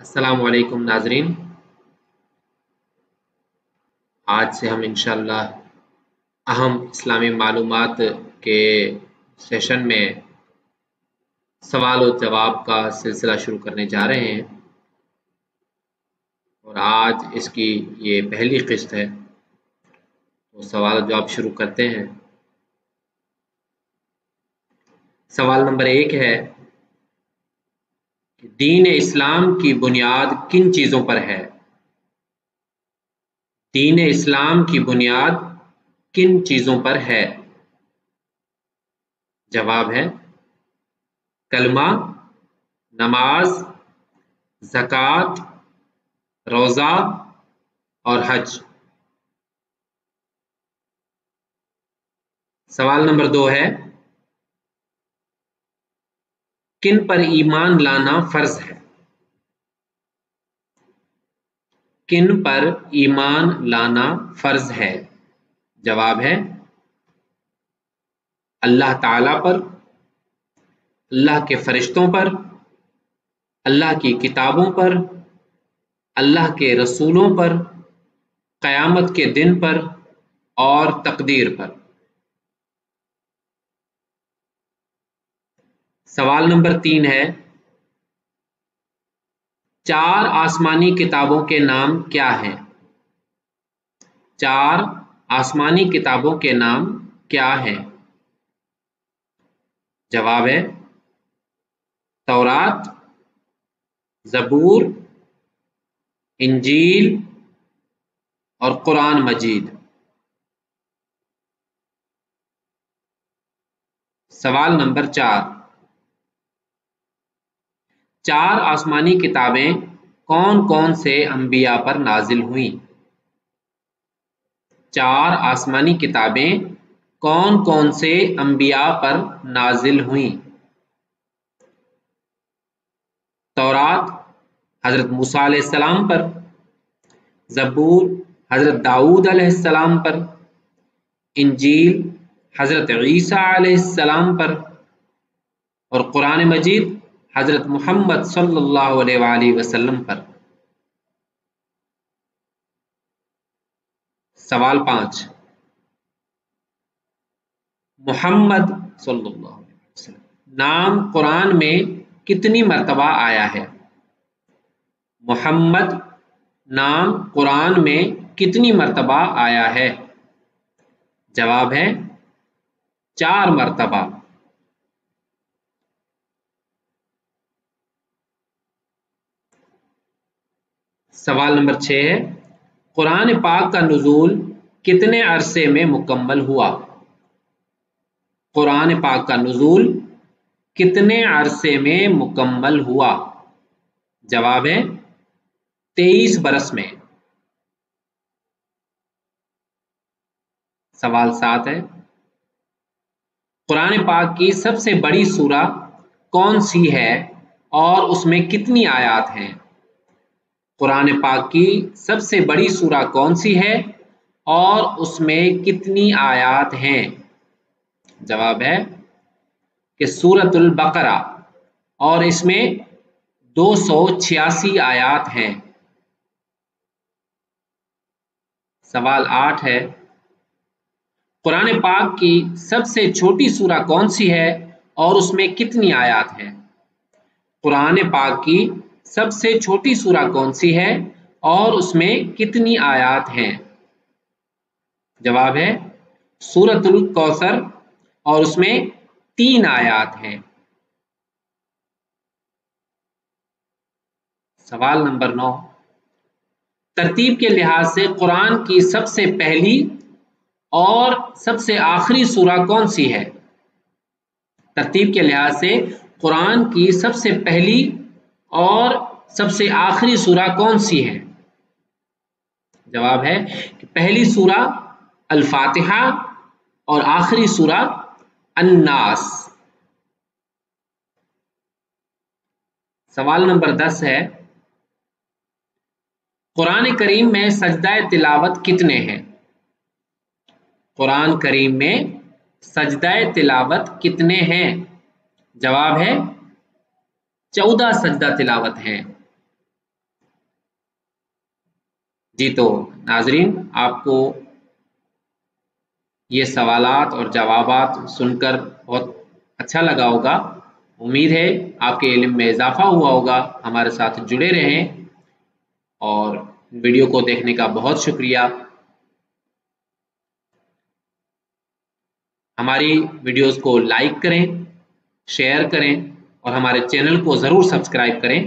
السلام علیکم ناظرین، آج سے ہم انشاءاللہ اہم اسلامی معلومات کے سیشن میں سوال و جواب کا سلسلہ شروع کرنے جا رہے ہیں اور آج اس کی یہ پہلی قسط ہے۔ تو سوال و جواب شروع کرتے ہیں۔ سوال نمبر 1 ہے کہ دین اسلام کی بنیاد کن چیزوں پر ہے؟ دین اسلام کی بنیاد کن چیزوں پر ہے؟ جواب ہے کلمہ، نماز، زکوٰۃ، روزہ اور حج۔ سوال نمبر 2 ہے کن پر ایمان لانا فرض ہے؟ کن پر ایمان لانا فرض ہے؟ جواب ہے اللہ تعالیٰ پر، اللہ کے فرشتوں پر، اللہ کی کتابوں پر، اللہ کے رسولوں پر، قیامت کے دن پر اور تقدیر پر۔ سوال نمبر 3 ہے 4 آسمانی کتابوں کے نام کیا ہیں؟ 4 آسمانی کتابوں کے نام کیا ہیں؟ جواب ہے تورات، زبور، انجیل اور قرآن مجید۔ سوال نمبر 4 آسمانی کتابیں کون کون سے انبیاء پر نازل ہوئیں؟ 4 آسمانی کتابیں کون کون سے انبیاء پر نازل ہوئیں؟ تورات حضرت موسیٰ علیہ السلام پر، زبور حضرت داؤد علیہ السلام پر، انجیل حضرت عیسیٰ علیہ السلام پر اور قرآن مجید حضرت محمد صلی اللہ علیہ وآلہ وسلم پر۔ سوال 5 محمد صلی اللہ علیہ وسلم نام قرآن میں کتنی مرتبہ آیا ہے؟ محمد نام قرآن میں کتنی مرتبہ آیا ہے؟ جواب ہے 4 مرتبہ۔ سوال نمبر 6 ہے قرآن پاک کا نزول کتنے عرصے میں مکمل ہوا؟ قرآن پاک کا نزول کتنے عرصے میں مکمل ہوا؟ جواب ہے 23 برس میں۔ سوال 7 ہے قرآن پاک کی سب سے بڑی سورہ کون سی ہے اور اس میں کتنی آیات ہیں؟ قرآن پاک کی سب سے بڑی سورہ کون سی ہے اور اس میں کتنی آیات ہیں؟ جواب ہے کہ سورۃ البقرہ اور اس میں 286 آیات ہیں۔ سوال 8 ہے قرآن پاک کی سب سے چھوٹی سورہ کون سی ہے اور اس میں کتنی آیات ہیں؟ قرآن پاک کی سب سے چھوٹی سورہ کون سی ہے اور اس میں کتنی آیات ہیں؟ جواب ہے سورۃ الکوثر اور اس میں 3 آیات ہیں۔ سوال نمبر 9 ترتیب کے لحاظ سے قرآن کی سب سے پہلی اور سب سے آخری سورہ کون سی ہے؟ ترتیب کے لحاظ سے قرآن کی سب سے پہلی اور سب سے آخری سورہ کون سی ہے؟ جواب ہے کہ پہلی سورہ الفاتحہ اور آخری سورہ الناس۔ سوال نمبر 10 ہے قرآن کریم میں سجدہ تلاوت کتنے ہیں؟ قرآن کریم میں سجدہ تلاوت کتنے ہیں؟ جواب ہے 14 سجدہ تلاوت ہیں۔ جی تو ناظرین، آپ کو یہ سوالات اور جوابات سن کر بہت اچھا لگا ہوگا، امید ہے آپ کے علم میں اضافہ ہوا ہوگا۔ ہمارے ساتھ جڑے رہیں اور ویڈیو کو دیکھنے کا بہت شکریہ۔ ہماری ویڈیوز کو لائک کریں، شیئر کریں اور ہمارے چینل کو ضرور سبسکرائب کریں۔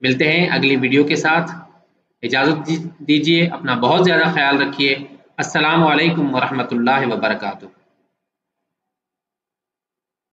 ملتے ہیں اگلی ویڈیو کے ساتھ، اجازت دیجیے، اپنا بہت زیادہ خیال رکھیے۔ السلام علیکم ورحمۃ اللہ وبرکاتہ۔